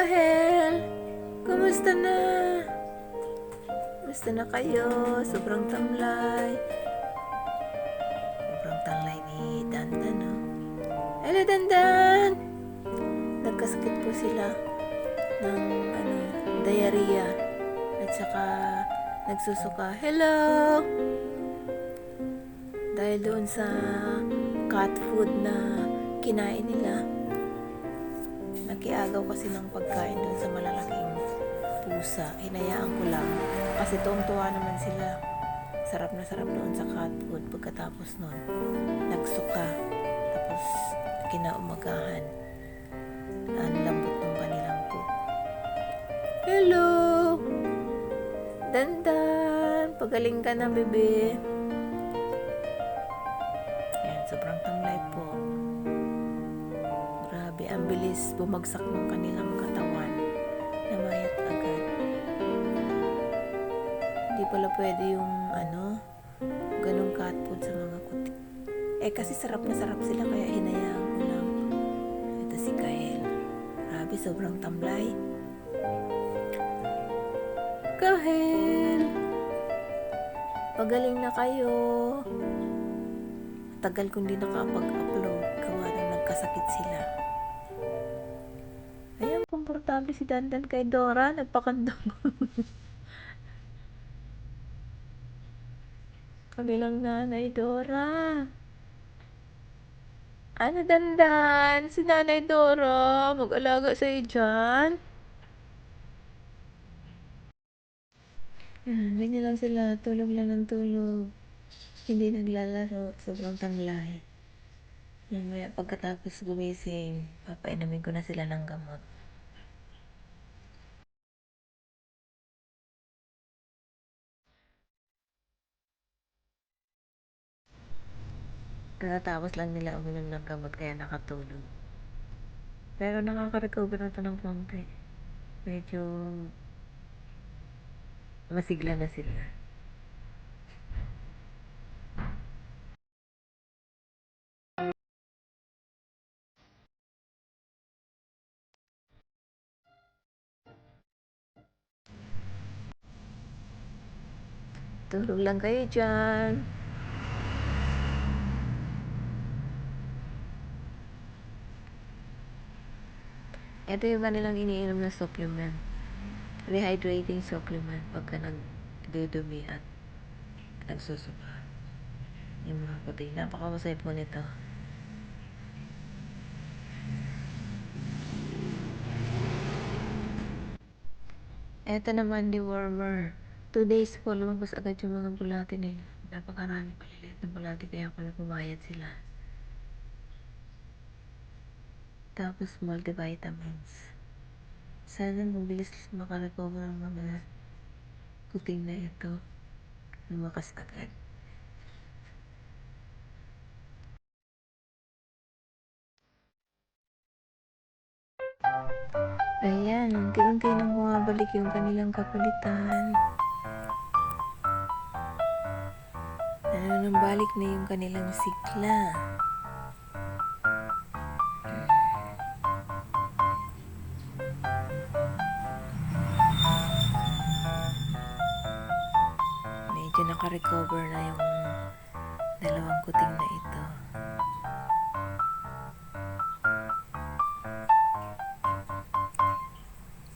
Kahel! Kumusta na? Kumusta na kayo? Sobrang tamlay. Sobrang tamlay ni Dandan, no? Hello, Dandan! Nagkasakit po sila ng diarrhea at saka nagsusuka. Hello! Dahil doon sa cat food na kinain nila. Nakiagaw kasi ng pagkain doon sa malalaking pusa. Hinayaan ko lang. Kasi tuwang-tuwa naman sila. Sarap na sarap doon sa cat food. Pagkatapos nun, nagsuka. Tapos, kinaumagahan. Ang lambot ng kanilang poop. Hello! Dandan! Pagaling ka na, bebe. Yan, sobrang tamlay po. Grabe, ang bilis bumagsak ng kanilang katawan. Namayat agad. Hindi pala pwede yung ganong cat food sa mga kuti. Kasi sarap na sarap sila kaya hinayaan ko lang. Ito si Kahel. Grabe, sobrang tamlay. Kahel! Pagaling na kayo. Tagal kong di nakapag-upload. Gawa nang nagkasakit sila. Ayan, komportable si Dandan kay Dora. Nagpakandong. Kabilang nanay Dora. Ano, Dandan? Si nanay Dora. Mag-alaga sa'yo dyan. Ganyan lang sila. Tulog lang ng tulog. Hindi naglalaro. Sobrang tamlay. Mamaya pagkatapos gumising, papainumin ko na sila ng gamot. Katapos lang nila uminom ng gamot kaya nakatulog. Pero nakaka-recover na ito ng konti. Medyo masigla na sila. Tulog lang kayo dyan. Ito yung kanilang iniinom na supplement. Rehydrating supplement pagka nagdudumi at nagsusuka. Yung mga puti. Napakamasay po nito. Ito naman, dewormer. 2 days po, lumabas agad yung mga bulati na yun. Napakarami paliliit na bulati kaya pala pumayat sila. Tapos, multivitamins. Sana mabilis makarecover ang mga kuting na ito. Lumakas agad. Ayan, unti-unti nang bumabalik yung kanilang kakulitan. Nananambalik na yung kanilang sigla. Medyo nakarecover na yung dalawang kuting na ito.